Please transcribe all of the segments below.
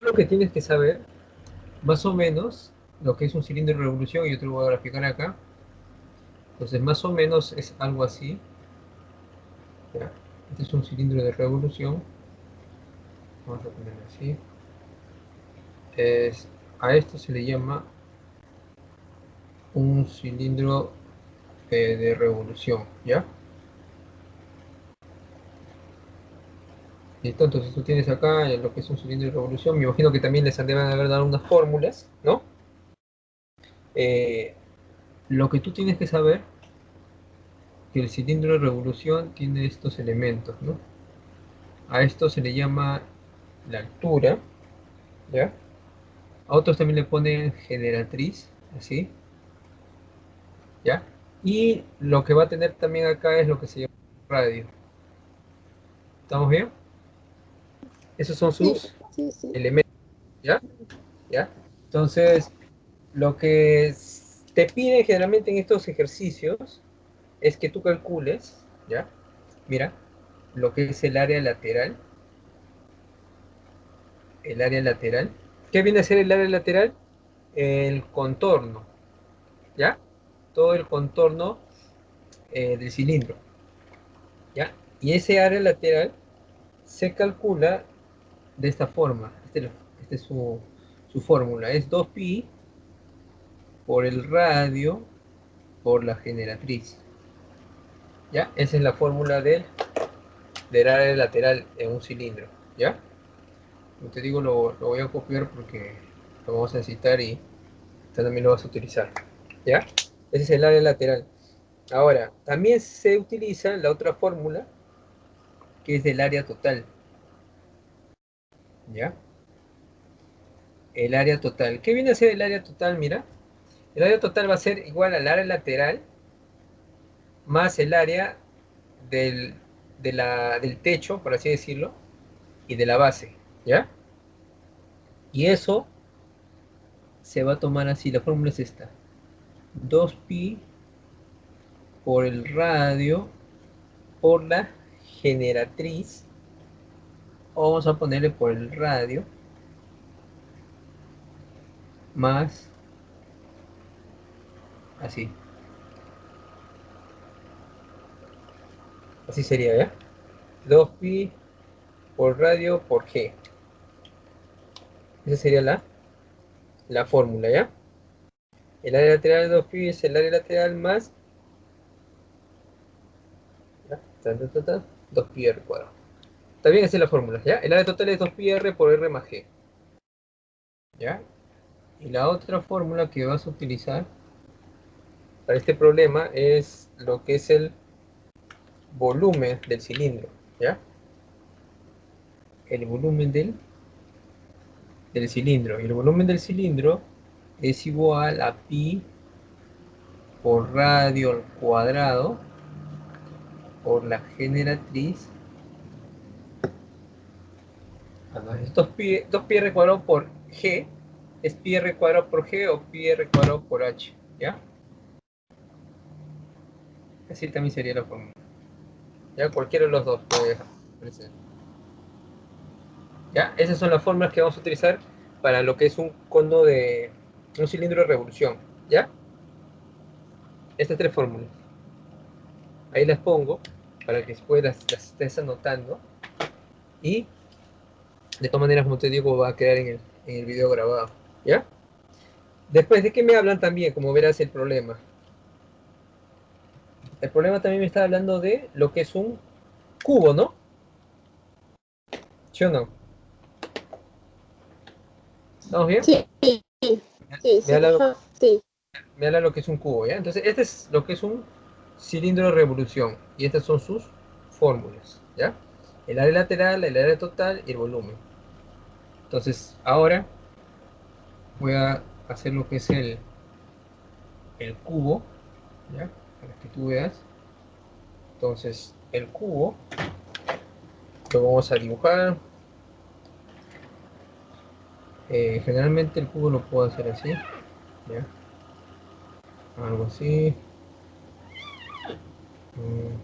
Lo que tienes que saber, más o menos, lo que es un cilindro de revolución, y yo te lo voy a graficar acá. Entonces, más o menos es algo así. ¿Ya? Este es un cilindro de revolución. Vamos a ponerlo así. Es, a esto se le llama un cilindro de revolución, ¿ya? Listo, entonces tú tienes acá lo que es un cilindro de revolución. Me imagino que también les deben haber dado unas fórmulas, ¿no? Eh, lo que tú tienes que saber que el cilindro de revolución tiene estos elementos, ¿no? A esto se le llama la altura, ¿ya? A otros también le ponen generatriz, así, ¿ya? Y lo que va a tener también acá es lo que se llama radio. ¿Estamos bien? Esos son Sí, sus sí, sí. elementos, ¿ya? ¿Ya? Entonces, lo que te piden generalmente en estos ejercicios es que tú calcules, ¿ya? Mira, lo que es el área lateral. ¿Qué viene a ser el área lateral? El contorno, ¿ya? Todo el contorno del cilindro, ¿ya? Y ese área lateral se calcula de esta forma. Este es su fórmula. Es 2pi por el radio por la generatriz, ¿ya? Esa es la fórmula del área lateral en un cilindro, ¿ya? Como te digo, lo voy a copiar porque lo vamos a necesitar y también lo vas a utilizar, ¿ya? Ese es el área lateral. Ahora, también se utiliza la otra fórmula que es del área total, ¿ya? El área total. ¿Qué viene a ser el área total? Mira, el área total va a ser igual al área lateral más el área del, del techo, por así decirlo, y de la base, ¿ya? Y eso se va a tomar así, la fórmula es esta. 2pi por el radio por la generatriz, o vamos a ponerle por el radio, más así. Así sería, ¿ya? 2pi por radio por g. Esa sería la fórmula, ¿ya? El área lateral de 2pi es el área lateral más, ¿ya? 2pi r cuadrado. Está bien, esa es la fórmula, ¿ya? El área total es 2pi r por r más g, ¿ya? Y la otra fórmula que vas a utilizar para este problema es lo que es el volumen del cilindro, ¿ya? El volumen del cilindro. Y el volumen del cilindro es igual a pi por radio al cuadrado por la generatriz. Estos pi, 2pi r cuadrado por g es pi r cuadrado por g o pi r cuadrado por h, ¿ya? Así también sería la fórmula. Ya cualquiera de los dos puede aparecer. ¿Ya? Esas son las fórmulas que vamos a utilizar para lo que es un cono de un cilindro de revolución, ¿ya? Estas tres fórmulas. Ahí las pongo para que después las estés anotando y de todas maneras, como te digo, va a quedar en el video grabado, ¿ya? Después de que me hablan también, como verás el problema. El problema también me está hablando de lo que es un cubo, ¿no? ¿Sí o no? ¿Estamos bien? Sí, sí, sí, Me sí, habla, ajá, sí. me habla lo que es un cubo, ¿ya? Entonces, este es lo que es un cilindro de revolución y estas son sus fórmulas, ¿ya? El área lateral, el área total y el volumen. Entonces, ahora voy a hacer lo que es el cubo, ¿ya? Para que tú veas. Entonces, el cubo lo vamos a dibujar. Generalmente el cubo lo puedo hacer así, ¿ya? Algo así. mm,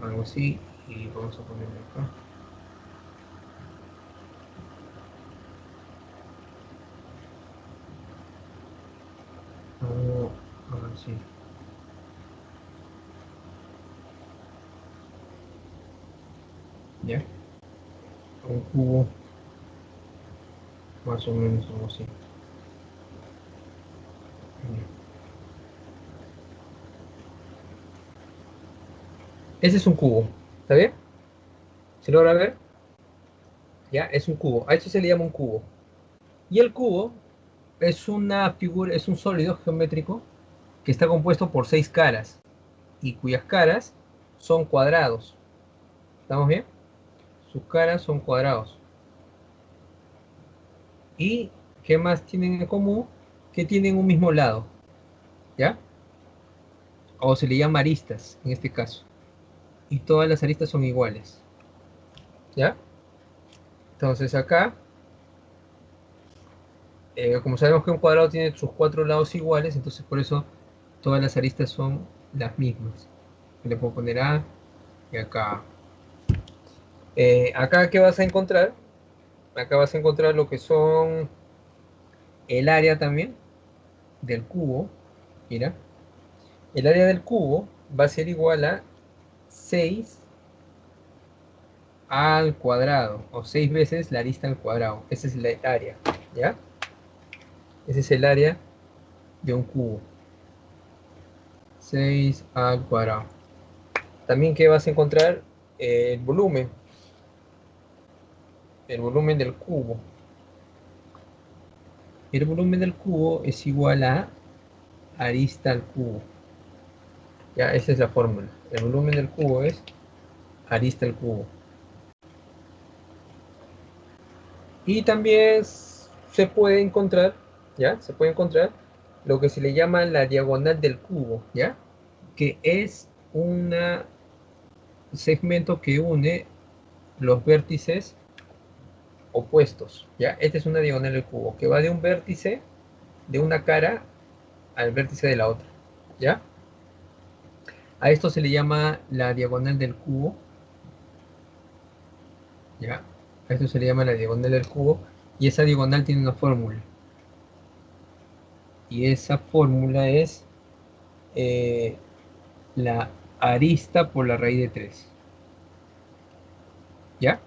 Algo así. Y vamos a ponerlo acá. así. ¿Ya? Un cubo, más o menos algo así. Ese es un cubo, ¿está bien? ¿Se logra ver? Ya, es un cubo. A esto se le llama un cubo. Y el cubo es una figura, es un sólido geométrico que está compuesto por 6 caras y cuyas caras son cuadrados. ¿Estamos bien? Sus caras son cuadrados. ¿Y qué más tienen en común? Que tienen un mismo lado, ¿ya? O se le llama aristas en este caso. Y todas las aristas son iguales, ¿ya? Entonces acá, como sabemos que un cuadrado tiene sus 4 lados iguales, entonces por eso todas las aristas son las mismas. Le puedo poner A y acá. Acá, ¿qué vas a encontrar? Acá vas a encontrar lo que son el área también del cubo. Mira, el área del cubo va a ser igual a 6 al cuadrado, o 6 veces la arista al cuadrado. Ese es el área, ¿ya? Ese es el área de un cubo. 6 al cuadrado. También que vas a encontrar el volumen. El volumen del cubo. El volumen del cubo es igual a arista al cubo. Ya, esa es la fórmula. El volumen del cubo es arista al cubo. Y también se puede encontrar, ¿ya? Se puede encontrar lo que se le llama la diagonal del cubo, ¿ya? Que es un segmento que une los vértices opuestos, ¿ya? Esta es una diagonal del cubo, que va de un vértice de una cara al vértice de la otra, ¿ya? A esto se le llama la diagonal del cubo, ¿ya? A esto se le llama la diagonal del cubo, y esa diagonal tiene una fórmula. Y esa fórmula es eh, la arista por la raíz de 3. ¿Ya?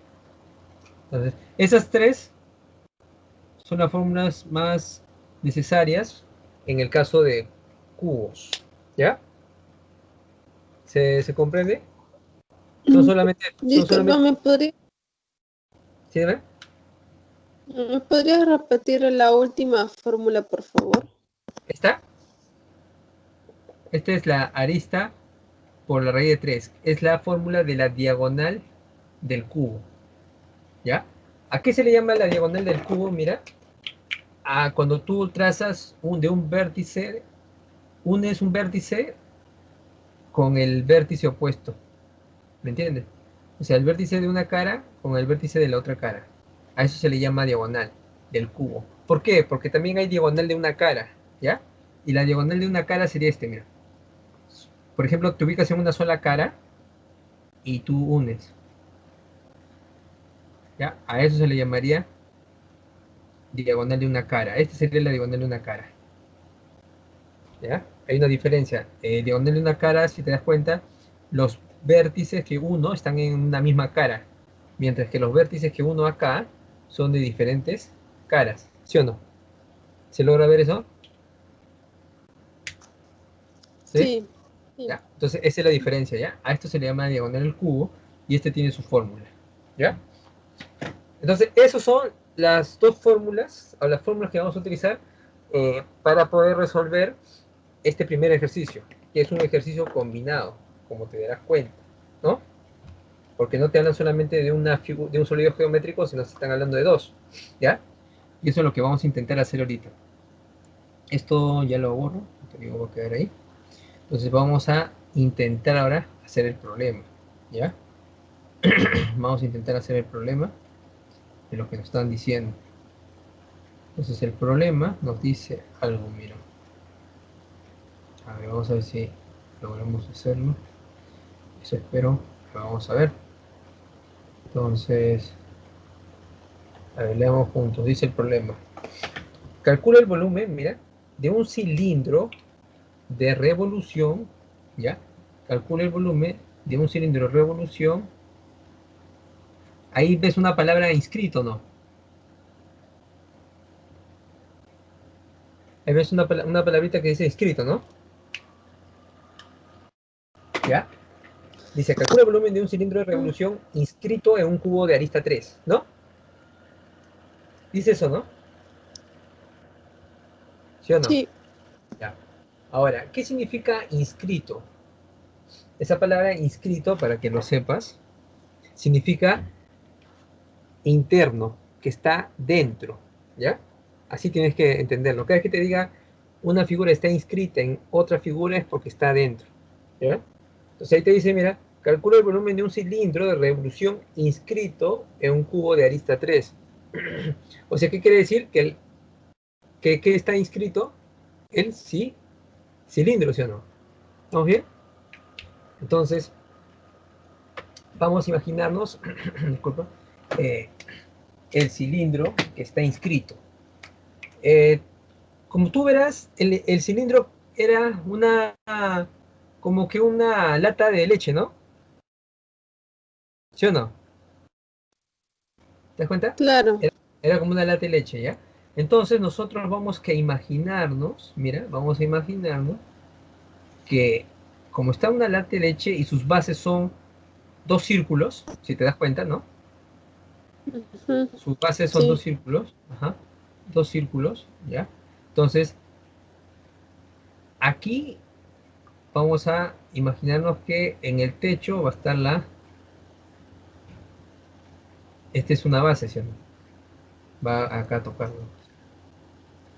Entonces, esas tres son las fórmulas más necesarias en el caso de cubos. ¿Ya? ¿Se comprende? Son Mm, solamente, son Disculpa, solamente, ¿sí, ven? ¿me podrías repetir la última fórmula, por favor? ¿Está? Esta es la arista por la raíz de 3. Es la fórmula de la diagonal del cubo. ¿Ya? ¿A qué se le llama la diagonal del cubo? Mira, cuando tú trazas de un vértice, unes un vértice con el vértice opuesto. ¿Me entiendes? O sea, el vértice de una cara con el vértice de la otra cara. A eso se le llama diagonal del cubo. ¿Por qué? Porque también hay diagonal de una cara, ¿ya? Y la diagonal de una cara sería este, mira. Por ejemplo, te ubicas en una sola cara y tú unes, ¿ya? A eso se le llamaría diagonal de una cara. Esta sería la diagonal de una cara, ¿ya? Hay una diferencia. Diagonal de una cara, si te das cuenta, los vértices que uno están en una misma cara, mientras que los vértices que uno acá son de diferentes caras, ¿sí o no? ¿Se logra ver eso? ¿Sí? Sí, sí. ¿Ya? Entonces, esa es la diferencia, ¿ya? A esto se le llama diagonal del cubo y este tiene su fórmula, ¿ya? Entonces, esas son las dos fórmulas, o las fórmulas que vamos a utilizar para poder resolver este primer ejercicio, que es un ejercicio combinado, como te darás cuenta, ¿no? Porque no te hablan solamente de de un sólido geométrico, sino que están hablando de dos, ¿ya? Y eso es lo que vamos a intentar hacer ahorita. Esto ya lo borro, te digo, va a quedar ahí. Entonces vamos a intentar ahora hacer el problema, ¿ya? Vamos a intentar hacer el problema de lo que nos están diciendo. Entonces el problema nos dice algo, mira. A ver, vamos a ver si logramos hacerlo. Eso espero que vamos a ver. Entonces, a ver, leamos juntos. Dice el problema. Calcula el volumen, mira, de un cilindro de revolución, ¿ya? Calcula el volumen de un cilindro de revolución. Ahí ves una palabra inscrito, ¿no? Ahí ves una palabrita que dice inscrito, ¿no? ¿Ya? Dice, calcula el volumen de un cilindro de revolución inscrito en un cubo de arista 3, ¿no? Dice eso, ¿no? ¿Sí o no? Sí. Ya. Ahora, ¿qué significa inscrito? Esa palabra inscrito, para que lo sepas, significa interno, que está dentro, ¿ya? Así tienes que entenderlo. Cada vez que te diga una figura está inscrita en otra figura es porque está dentro, ¿ya? Entonces ahí te dice, mira, calcula el volumen de un cilindro de revolución inscrito en un cubo de arista 3. O sea, ¿qué quiere decir? Que está inscrito el cilindro, ¿sí o no? ¿Vamos bien? Entonces, vamos a imaginarnos, disculpa, eh, el cilindro que está inscrito. Eh, Como tú verás, el cilindro era como que una lata de leche, ¿no? ¿Sí o no? ¿Te das cuenta? Claro. Era como una lata de leche, ¿ya? Entonces nosotros vamos a imaginarnos, mira, vamos a imaginarnos que como está una lata de leche y sus bases son dos círculos, si te das cuenta, ¿no? Ujú. Sus bases son dos Sí. círculos, ajá, dos círculos, ¿ya? Entonces, aquí vamos a imaginarnos que en el techo va a estar esta es una base, ¿sí o no? Va acá a tocarlo.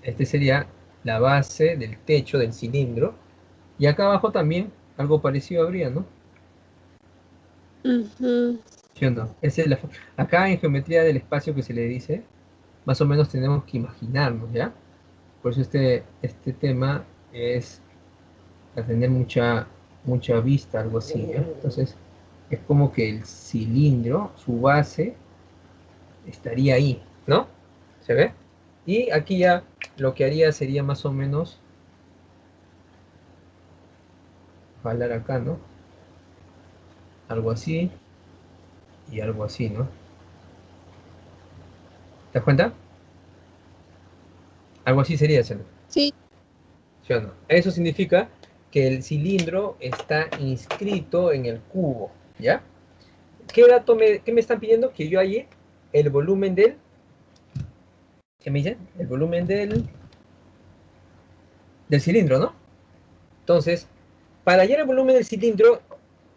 Este sería la base del techo del cilindro. Y acá abajo también algo parecido habría, ¿no? Ujú. ¿Sí o no? Esa es acá en geometría del espacio que se le dice, más o menos tenemos que imaginarnos, ¿ya? Por eso este tema es a tener mucha vista, algo así, ¿ya? Entonces, es como que el cilindro, su base, estaría ahí, ¿no? ¿Se ve? Y aquí ya lo que haría sería más o menos jalar acá, ¿no? Algo así y algo así, ¿no? ¿Te das cuenta? Algo así sería, ¿sí Sí. o no? Eso significa que el cilindro está inscrito en el cubo, ¿ya? ¿Qué me están pidiendo? Que yo halle el volumen ¿qué me dicen? El volumen del cilindro, ¿no? Entonces, para hallar el volumen del cilindro,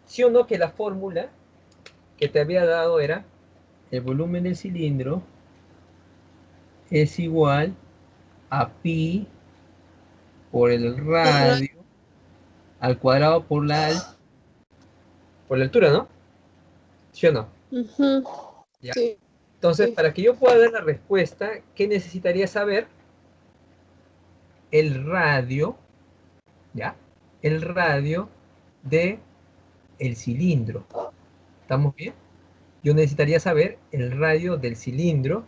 sí o no que la fórmula que te había dado era el volumen del cilindro es igual a pi por el Ra- radio al cuadrado por la altura, ¿no? ¿Sí o no? Ujú. ¿Ya? Sí. Entonces, para que yo pueda dar la respuesta, ¿qué necesitaría saber? El radio, ¿ya? El radio de el cilindro. ¿Estamos bien? Yo necesitaría saber el radio del cilindro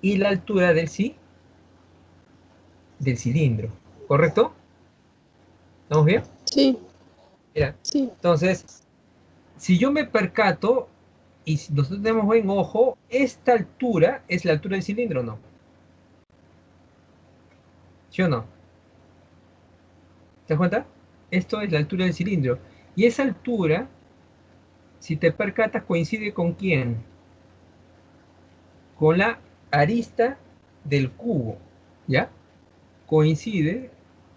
y la altura del cilindro. ¿Correcto? ¿Estamos bien? Sí. Mira, Sí. entonces, si yo me percato y si nosotros tenemos buen ojo, esta altura es la altura del cilindro, ¿no? ¿Sí o no? ¿Te das cuenta? Esto es la altura del cilindro. Y esa altura, si te percatas, coincide con quién? Con la arista del cubo, ¿ya? Coincide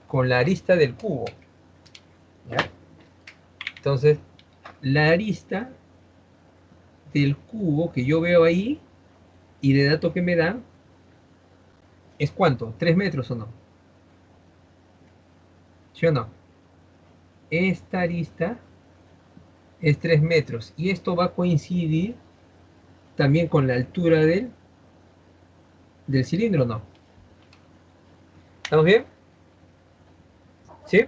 con la arista del cubo, ¿ya? Entonces, la arista del cubo que yo veo ahí y de dato que me dan, ¿es cuánto? ¿3 metros o no? ¿Sí o no? Esta arista es 3 metros y esto va a coincidir también con la altura del cilindro, ¿no? ¿Estamos bien? ¿Sí?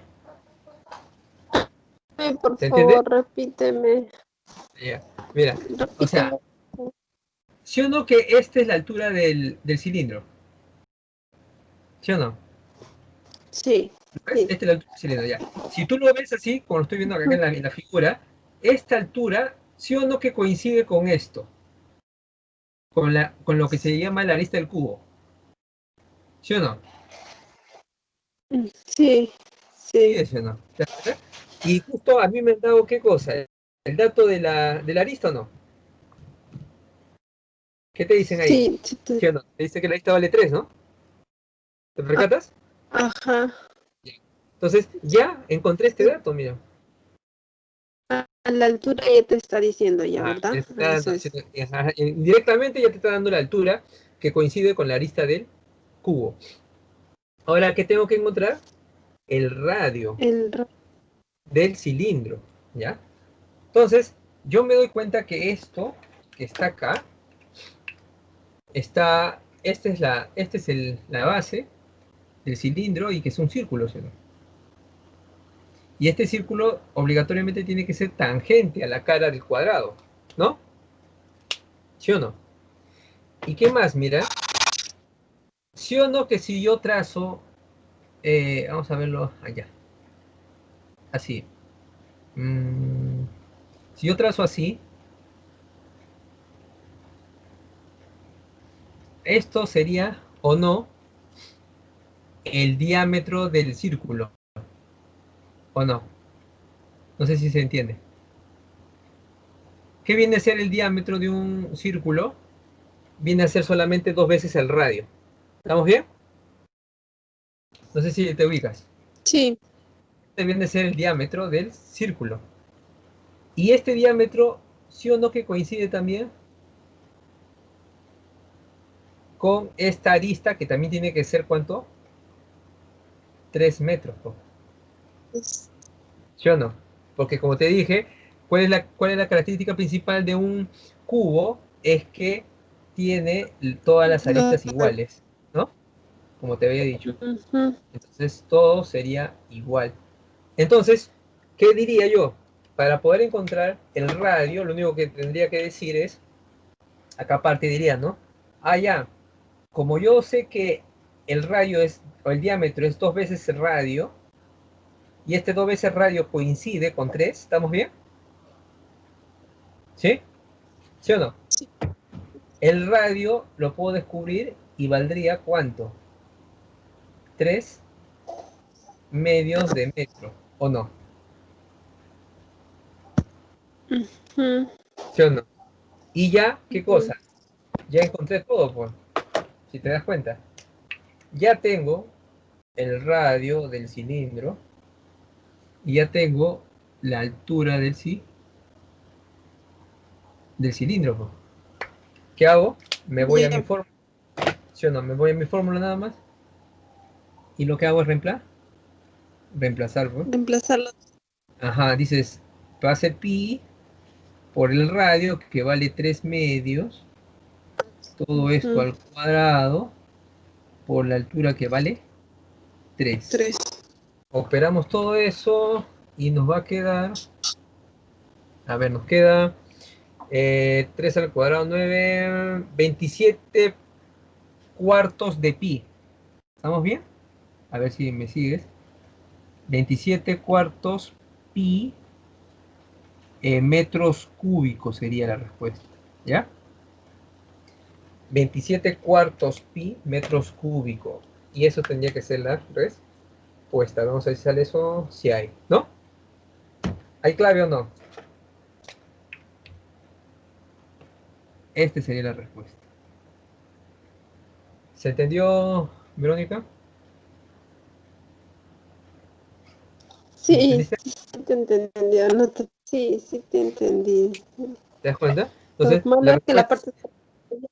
Por ¿Se entiende? favor, repíteme. Ya. Mira, o sea, Repíteme. ¿sí o no que esta es la altura del cilindro? ¿Sí o no? Sí. ¿Ves? Sí. Esta es la altura del cilindro, ya. Si tú lo ves así, como lo estoy viendo acá en la figura, esta altura, ¿sí o no que coincide con esto? Con lo que se llama la arista del cubo. ¿Sí o no? Sí, sí. Sí, ¿sí o no? Y justo a mí me han dado, ¿qué cosa? El dato de la arista o no. ¿Qué te dicen ahí? Sí, sí, ¿Sí o no? Te dice que la arista vale 3, ¿no? ¿Te percatas? ajá. Entonces, ya encontré este Sí. dato, mira. A la altura ya te está diciendo ya, Ah, ¿verdad? Eso es. directamente ya te está dando la altura que coincide con la arista del cubo. Ahora, ¿qué tengo que encontrar? El radio El ra- del cilindro, ¿ya? Entonces, yo me doy cuenta que esto que está acá, esta es la base del cilindro y que es un círculo, ¿sí o no? Y este círculo obligatoriamente tiene que ser tangente a la cara del cuadrado, ¿no? ¿Sí o no? ¿Y qué más? Mira, ¿sí o no que si yo trazo, vamos a verlo allá, así. Mm, si yo trazo así, esto sería o no el diámetro del círculo, o no. No sé si se entiende. ¿Qué viene a ser el diámetro de un círculo? Viene a ser solamente 2 veces el radio. ¿Estamos bien? No sé si te ubicas. Sí. Este viene a ser el diámetro del círculo. Y este diámetro, sí o no que coincide también con esta arista que también tiene que ser ¿cuánto? 3 metros, ¿no? Es- ¿Sí o no? Porque como te dije, ¿cuál es la característica principal de un cubo? Es que tiene todas las lo- aristas iguales, ¿no? Como te había dicho. ujú. Entonces todo sería igual. Entonces, ¿qué diría yo? Para poder encontrar el radio, lo único que tendría que decir es, acá aparte diría, ¿no? Ah, ya, como yo sé que el radio es, o el diámetro es 2 veces el radio, y este 2 veces radio coincide con 3, ¿estamos bien? ¿Sí? ¿Sí o no? Sí. El radio lo puedo descubrir y valdría ¿cuánto? 3 medios de metro, ¿o no? Ujú. ¿Sí o no? Y ya, ¿qué Mm, cosa? Ya encontré todo, pues, si te das cuenta. Ya tengo el radio del cilindro y ya tengo la altura del cilindro, pues. ¿Qué hago? Me voy a mi ya, fórmula, ¿sí o no? Me voy a mi fórmula nada más y lo que hago es reemplazar, pues. reemplazarlo. Ajá, dices, pase pi por el radio que vale 3 medios, todo esto Ujú. al cuadrado por la altura que vale 3. 3. Operamos todo eso y nos va a quedar, a ver, nos queda 3 al cuadrado, 9, 27 cuartos de pi. ¿Estamos bien? A ver si me sigues. 27 cuartos pi metros cúbicos sería la respuesta. ¿Ya? 27 cuartos pi metros cúbicos. Y eso tendría que ser la respuesta. Vamos a ver si sale eso. Si hay. ¿No? ¿Hay clave o no? Esta sería la respuesta. ¿Se entendió, Verónica? ¿Me Sí, entendiste? sí, sí te entendí. Sí, sí te entendí. ¿Te das cuenta? Lo Entonces, malo la es que la respuesta es parte,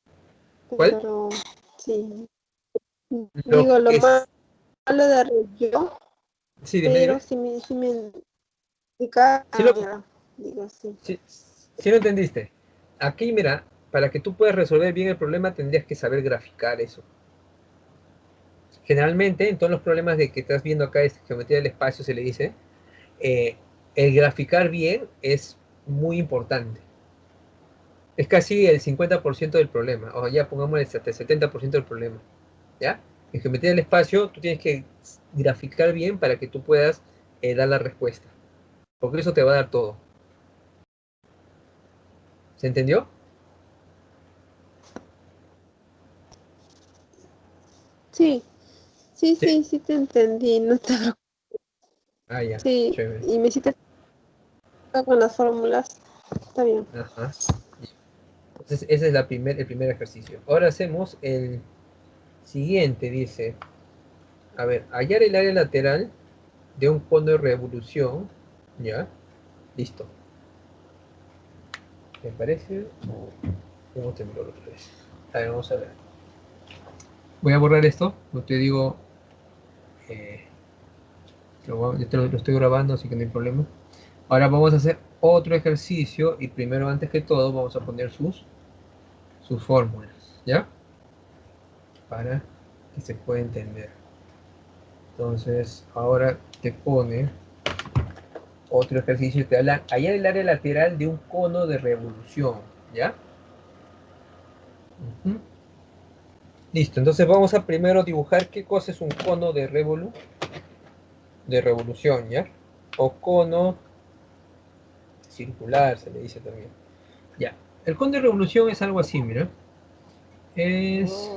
¿cuál? pero sí. Lo Digo, lo que es. malo de arreglo, Sí, dime, pero dime. sí me indica, Sí lo, ya, digo sí. sí, sí lo entendiste. Aquí, mira, para que tú puedas resolver bien el problema tendrías que saber graficar eso. Generalmente, en todos los problemas de que estás viendo acá, es geometría del espacio, se le dice, eh, el graficar bien es muy importante. Es casi el 50% del problema, o ya pongámosle hasta el 70% del problema. ¿Ya? En geometría del espacio, tú tienes que graficar bien para que tú puedas dar la respuesta. Porque eso te va a dar todo. ¿Se entendió? Sí, sí, Sí. sí, sí te entendí, no te preocupes. Ah, ya, Sí, chévere. y me hiciste con las fórmulas. Está bien. Ajá. Entonces, ese es el primer ejercicio. Ahora hacemos el siguiente, dice, a ver, hallar el área lateral de un cono de revolución, ¿ya? Listo. ¿Me parece? ¿Cómo tembló la otra vez? A ver, vamos a ver. Voy a borrar esto, como te digo, eh, lo estoy grabando, así que no hay problema. Ahora vamos a hacer otro ejercicio y primero, antes que todo, vamos a poner sus fórmulas, ¿ya? Para que se pueda entender. Entonces, ahora te pone otro ejercicio, te habla hallar el área lateral de un cono de revolución, ¿ya? Ujú. Listo, entonces vamos a primero dibujar qué cosa es un cono de revolución, ¿ya? O cono circular, se le dice también. Ya, el cono de revolución es algo así, mira. Es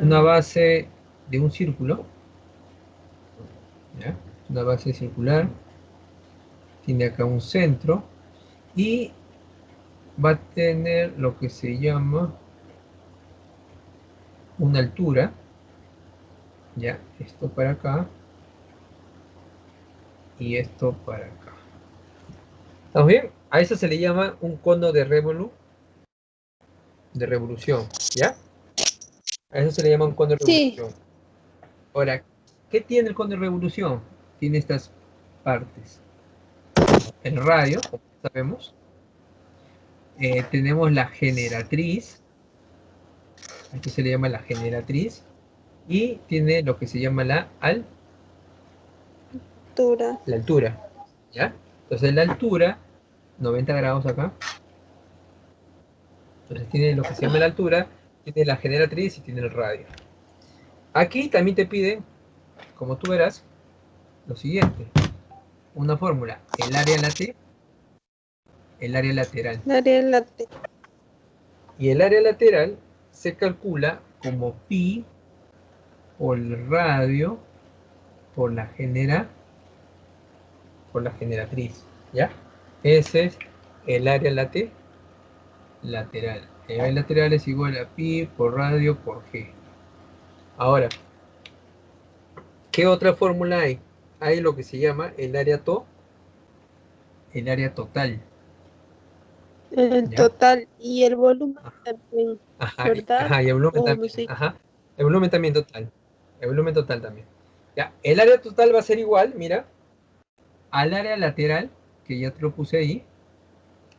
una base de un círculo, ¿ya? Una base circular, tiene acá un centro y va a tener lo que se llama una altura, ¿ya? Esto para acá y esto para acá. ¿Estamos bien? A eso se le llama un cono de revolución, ¿ya? A eso se le llama un cono de Sí, revolución. Ahora, ¿qué tiene el cono de revolución? Tiene estas partes. El radio, como sabemos. Tenemos la generatriz. Aquí se le llama la generatriz. Y tiene lo que se llama altura. la altura. ¿Ya? Entonces la altura, 90 grados acá. Entonces tiene lo que se llama la altura, tiene la generatriz y tiene el radio. Aquí también te piden, como tú verás, lo siguiente. Una fórmula. El área lateral. El área lateral. Y el área lateral se calcula como pi por el radio por por la generatriz. ¿Ya? Ese es el área lateral. El área lateral es igual a pi por radio por g. Ahora, ¿qué otra fórmula hay? Hay lo que se llama el área total. El ¿Ya? total y el volumen también, Ajá, ¿verdad? ajá, y el volumen O no también. sé. Ajá. El volumen también total. El volumen total también. Ya, el área total va a ser igual, mira, al área lateral, que ya te lo puse ahí,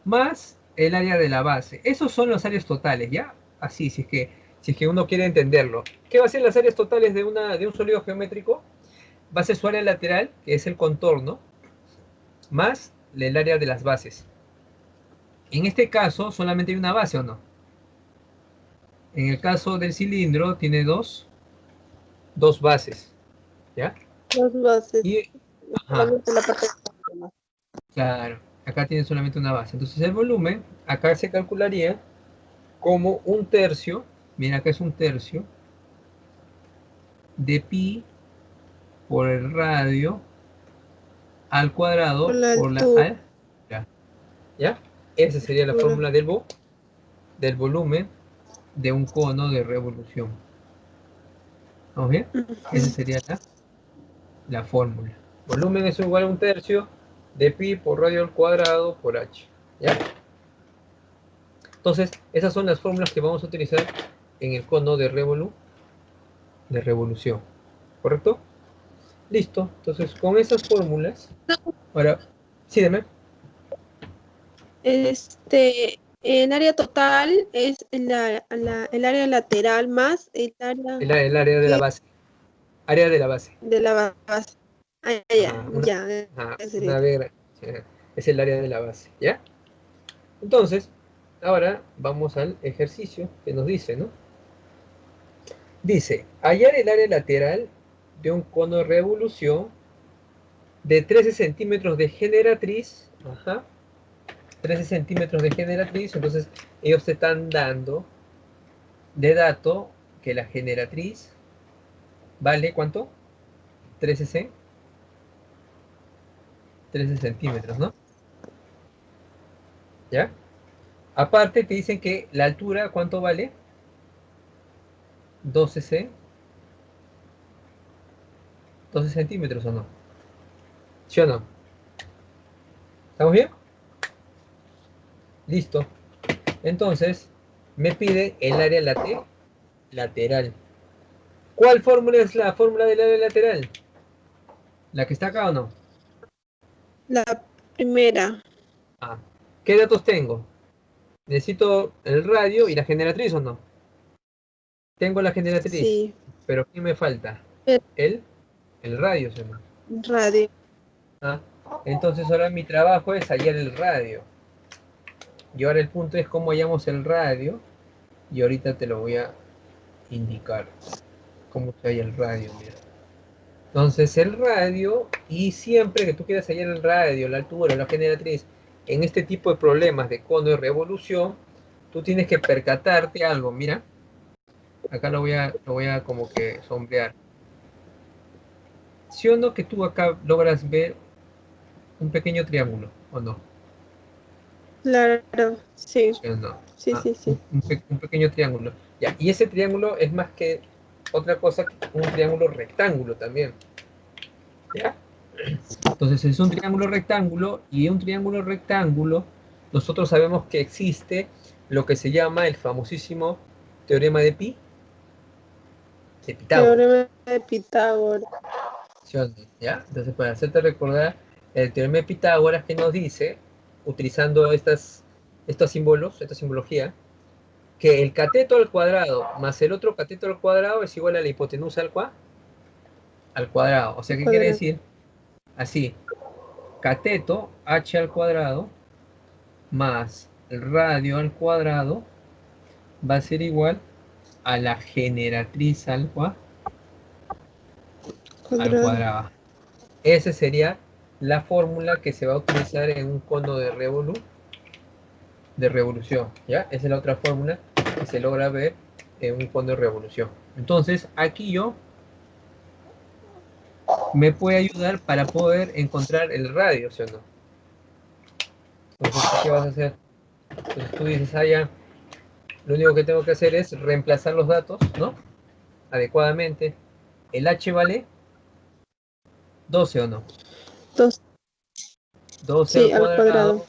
más el área de la base. Esos son los áreas totales, ¿ya? Así, si es que uno quiere entenderlo. ¿Qué va a ser las áreas totales de un sólido geométrico? Va a ser su área lateral, que es el contorno, más el área de las bases. En este caso, solamente hay una base, ¿o no? En el caso del cilindro, tiene dos bases, ¿ya? Dos bases. Y, ajá, Solamente la parte de claro, acá tiene solamente una base. Entonces el volumen, acá se calcularía como un tercio, mira acá es un tercio, de pi por el radio al por cuadrado la por la altura. altura. ¿Ya? Esa sería la fórmula del volumen de un cono de revolución. ¿Vamos bien? Esa Ujú. sería la fórmula. Volumen es igual a un tercio de pi por radio al cuadrado por h. ¿Ya? Entonces, esas son las fórmulas que vamos a utilizar en el cono de revolución. ¿Correcto? Listo. Entonces, con esas fórmulas, ahora, sí, dime. El área total es el área lateral más el área El área de la que base. Área de la base. de la base. Ah, ya, Ajá, ya, ajá, ese sería. una vez, es el área de la base, ¿ya? Entonces, ahora vamos al ejercicio que nos dice, ¿no? Dice, hallar el área lateral de un cono de revolución de 13 centímetros de generatriz. Ajá, 13 centímetros de generatriz. Entonces, ellos te están dando de dato que la generatriz vale, ¿cuánto? 13 centímetros, ¿no? ¿Ya? Aparte te dicen que la altura, ¿cuánto vale? 12 centímetros o no. ¿Sí o no? ¿Estamos bien? Listo. Entonces, me pide el área lateral. ¿Cuál fórmula es la fórmula del área lateral? ¿La que está acá o no? La primera. Ah, ¿qué datos tengo? Necesito el radio y la generatriz o no. Tengo la generatriz, Sí. pero ¿qué me falta? El El, el radio, ¿sí o no? radio. Ah, entonces ahora mi trabajo es hallar el radio. Y ahora el punto es cómo hallamos el radio. Y ahorita te lo voy a indicar. Cómo se halla el radio, mira. Entonces el radio, y siempre que tú quieras hallar el radio, la altura, la generatriz, en este tipo de problemas de cono de revolución, tú tienes que percatarte algo. Mira, acá lo voy a como que sombrear. ¿Sí o no que tú acá logras ver un pequeño triángulo, o no? Claro. Sí. ¿Sí o no? Sí, Ah, sí, sí. un pequeño triángulo. Ya, y ese triángulo es más que otra cosa que un triángulo rectángulo también. ¿Ya? Entonces es un triángulo rectángulo, y un triángulo rectángulo nosotros sabemos que existe lo que se llama el famosísimo teorema de Pitágoras. Teorema de Pitágoras. ¿Sí o no? ¿Ya? Entonces, para hacerte recordar el teorema de Pitágoras, que nos dice, utilizando estos símbolos, esta simbología, que el cateto al cuadrado más el otro cateto al cuadrado es igual a la hipotenusa al cuadrado. O sea, ¿qué quiere Cuadrado. decir? Así, cateto h al cuadrado más el radio al cuadrado va a ser igual a la generatriz al Cuadrado. cuadrado. Esa sería la fórmula que se va a utilizar en un cono de revolución. ¿Ya? Esa es la otra fórmula que se logra ver en un cono de revolución. Entonces, aquí yo me puede ayudar para poder encontrar el radio, ¿sí o no? Entonces, ¿qué vas a hacer? Entonces tú dices, ah, ya, lo único que tengo que hacer es reemplazar los datos, ¿no? Adecuadamente. El h vale 12 o no. 2. 12 al Sí, al cuadrado. cuadrado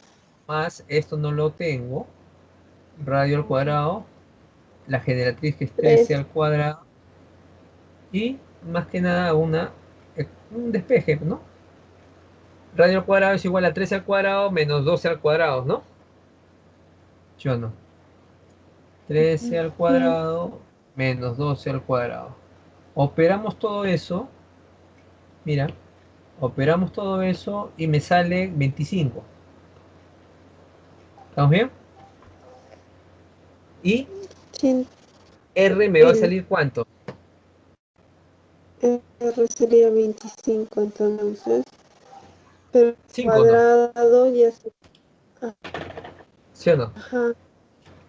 más, esto no lo tengo, radio al cuadrado, la generatriz que es 13 3. al cuadrado, y más que nada un despeje, ¿no? Radio al cuadrado es igual a 13 al cuadrado menos 12 al cuadrado, ¿no? ¿Yo no? 13 al cuadrado menos 12 al cuadrado. Operamos todo eso, mira, operamos todo eso y me sale 25. ¿Estamos bien? Y Sí, R me va a el salir ¿cuánto? R sería 25, entonces. Pero 5, ¿no? cuadrado ya se. ¿Sí o no? Ajá.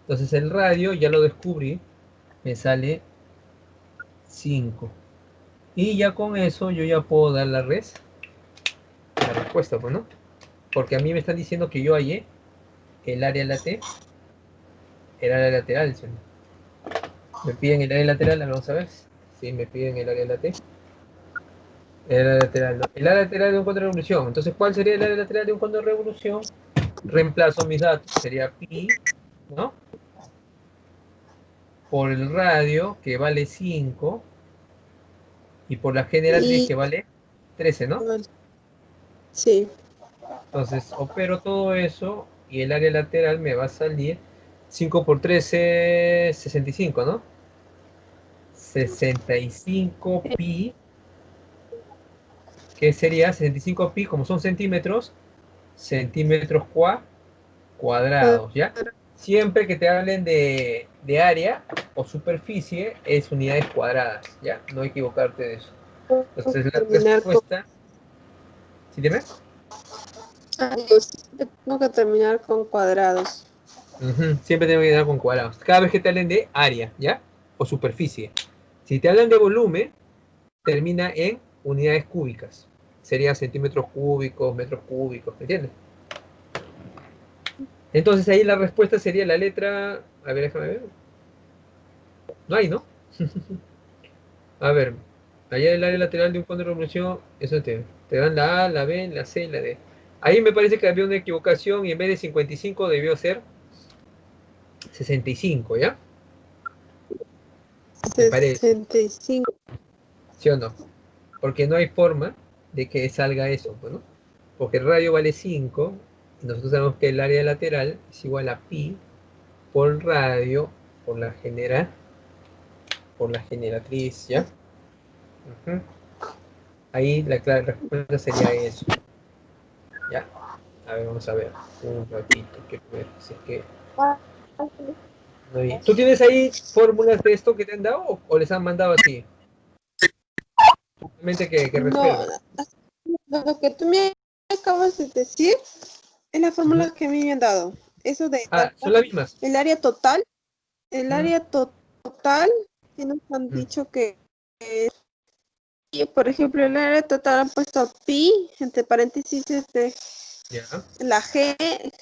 Entonces el radio ya lo descubrí, me sale 5. Y ya con eso yo ya puedo dar la respuesta, pues, ¿no? Porque a mí me están diciendo que yo hallé el área el área lateral, ¿sí o no? Me piden el área lateral, vamos a ver. Sí, me piden el área lateral. El área lateral, ¿no? El área lateral de un cono de revolución. Entonces, ¿cuál sería el área lateral de un cono de revolución? Reemplazo mis datos, sería pi, ¿no? Por el radio, que vale 5, y por la generatriz, Y que vale 13, ¿no? vale, sí, Entonces, opero todo eso y el área lateral me va a salir 5 por 13, 65, ¿no? 65 pi, que sería 65 pi, como son centímetros, centímetros cuadrados, ¿ya? Siempre que te hablen de área o superficie, es unidades cuadradas, ¿ya? No equivocarte de eso. Entonces la Terminar con, respuesta... ¿Sí dime? yo siempre tengo que terminar con cuadrados. Siempre tengo que quedar con cuadrados. Cada vez que te hablen de área, ¿ya? O superficie. Si te hablan de volumen, termina en unidades cúbicas. Sería centímetros cúbicos, metros cúbicos, ¿me entiendes? Entonces ahí la respuesta sería la letra... A ver, déjame ver. No hay, ¿no? A ver, allá el área lateral de un fondo de revolución, eso te dan la A, la B, la C y la D. Ahí me parece que había una equivocación y en vez de 55 debió ser 65, ¿ya? Me parece, 65. ¿sí o no? Porque no hay forma de que salga eso, ¿no? Porque el radio vale 5 y nosotros sabemos que el área lateral es igual a pi por radio por por la generatriz, ¿ya? Ujú. Ahí la respuesta sería eso, ¿ya? A ver, vamos a ver un ratito, quiero ver si es que... no hay- ¿Tú tienes ahí fórmulas de esto que te han dado o les han mandado así? Simplemente que No, resuelvan. lo que tú me acabas de decir es la Ujú. fórmula que a mí me han dado. Eso de Ah, son las mismas. el área total, el Mm, área total, que nos han mm, dicho que, por ejemplo, el área total han puesto pi, entre paréntesis, ya. la G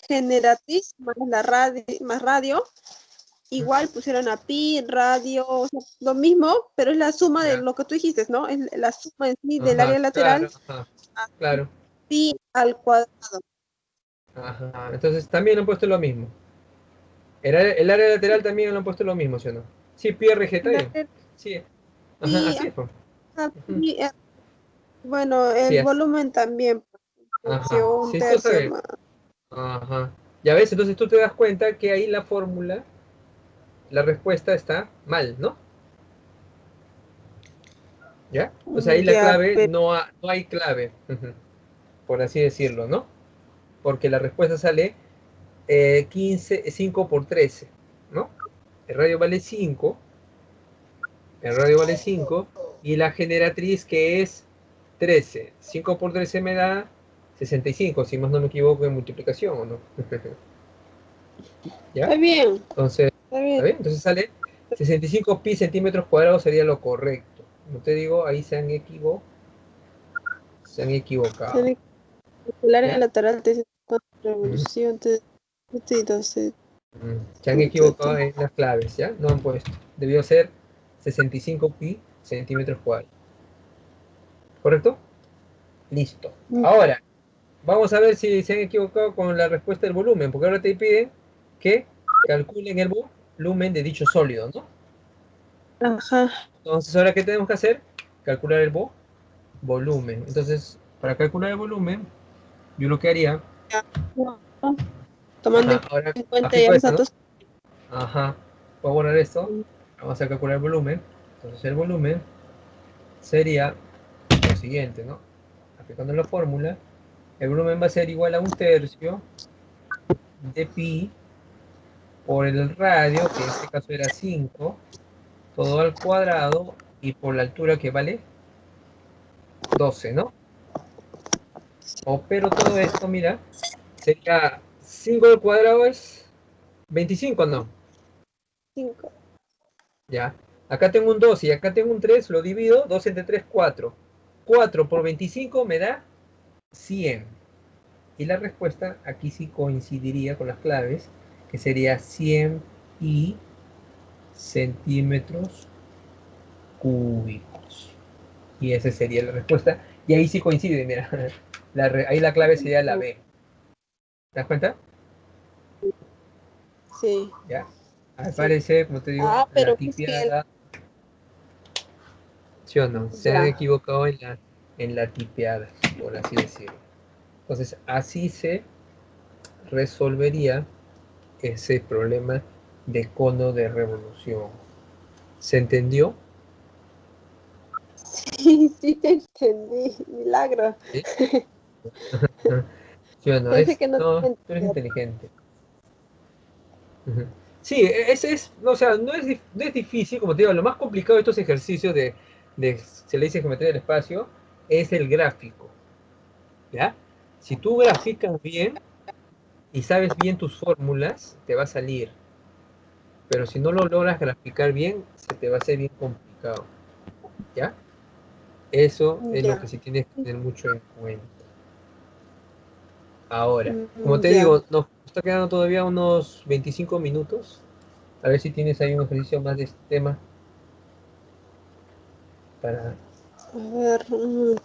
generatriz más la radio, más radio. Mm, Igual pusieron a pi, radio, o sea, lo mismo, pero es la suma de ya. lo que tú dijiste, ¿no? Es la suma en sí del Ajá, área lateral claro, ajá, a claro. pi al cuadrado. Ajá. Entonces también han puesto lo mismo. El área lateral también lo han puesto lo mismo, ¿sí o no? Sí, pi RG está bien. Sí. Ajá, Pi, así es, pues. Ujú. pi, bueno, Sí, el volumen también, ajá. un Sí, tú tercio sabes. más. Ajá. Ya ves, entonces tú te das cuenta que ahí la fórmula, la respuesta está mal, ¿no? ¿Ya? O sea, ahí la Ya, clave, pero no hay clave, por así decirlo, ¿no? Porque la respuesta sale 15, 5 por 13, ¿no? El radio vale 5, el radio vale 5 y la generatriz que es 13. 5 por 13 me da 65, si más no me equivoco en multiplicación, ¿o no? ¿Ya? está bien, Entonces, está bien. ¿está bien? Entonces sale 65 pi centímetros cuadrados sería lo correcto. Como te digo, ahí se han equivocado, Tiene que el área ¿ya? lateral de Mm, revolución de 12. Se han equivocado en las claves, ¿ya? No han puesto. Debió ser 65 pi centímetros cuadrados. ¿Correcto? Listo. Ahora, vamos a ver si se han equivocado con la respuesta del volumen, porque ahora te piden que calculen el volumen de dicho sólido, ¿no? Ajá. Entonces, ¿ahora qué tenemos que hacer? Calcular el volumen. Entonces, para calcular el volumen, yo lo que haría, Ya. Tomando ajá, ahora en cuenta aplico ya los esta, ¿no? datos. Ajá, voy a borrar esto, vamos a calcular el volumen. Entonces, el volumen sería lo siguiente, ¿no? Aplicando la fórmula, el volumen va a ser igual a un tercio de pi por el radio, que en este caso era 5 todo al cuadrado, y por la altura que vale 12, ¿no? Pero todo esto, mira, sería 5 al cuadrado es 25, ¿no? 5. Ya. Acá tengo un 2 y acá tengo un 3, lo divido, 2 entre 3, 4. 4 por 25 me da 100. Y la respuesta aquí sí coincidiría con las claves, que sería 100 y centímetros cúbicos. Y esa sería la respuesta. Y ahí sí coincide, mira. Ahí la clave sería la B. ¿Te das cuenta? Sí, Ya. Al sí. parecer, como te digo, Ah, la pero es que tipeada, ¿sí o no? Se han ya. equivocado en la tipeada, por así decirlo. Entonces, así se resolvería ese problema de cono de revolución. ¿Se entendió? Sí, sí te entendí. Milagro. ¿Sí? ¿Sí o no? Pensé que no te No, tú eres entendía. inteligente. Ujú. Sí, no, o sea, no es difícil, como te digo, lo más complicado de estos ejercicios se le dice geometría del espacio, es el gráfico, ¿ya? Si tú graficas bien y sabes bien tus fórmulas, te va a salir, pero si no lo logras graficar bien, se te va a hacer bien complicado, ¿ya? Eso es lo que Ya, sí tienes que tener mucho en cuenta. Ahora, como te ya. digo, nos está quedando todavía unos 25 minutos. A ver si tienes ahí un ejercicio más de este tema para, A ver, voy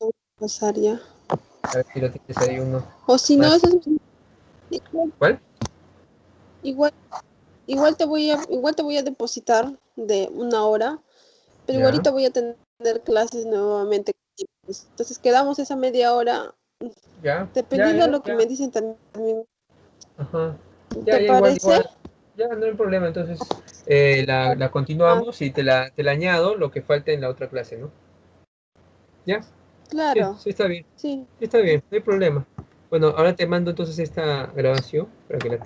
a pasar ya. a ver si lo tienes ahí uno O si no, más. eso es igual, ¿Cuál? igual, igual te voy a depositar de 1 hora, pero Ya, igualito voy a tener clases nuevamente. Entonces quedamos esa media hora, ya, ya, dependiendo de ya, lo que ya. me dicen también. Ajá. Ya, ¿Te ya, igual, parece? igual. Ya, no hay problema. Entonces, la Ah, continuamos y te la añado lo que falta en la otra clase, ¿no? ¿Ya? Sí, claro, sí, está bien. sí. Sí, está bien, no hay problema. Bueno, ahora te mando entonces esta grabación para que la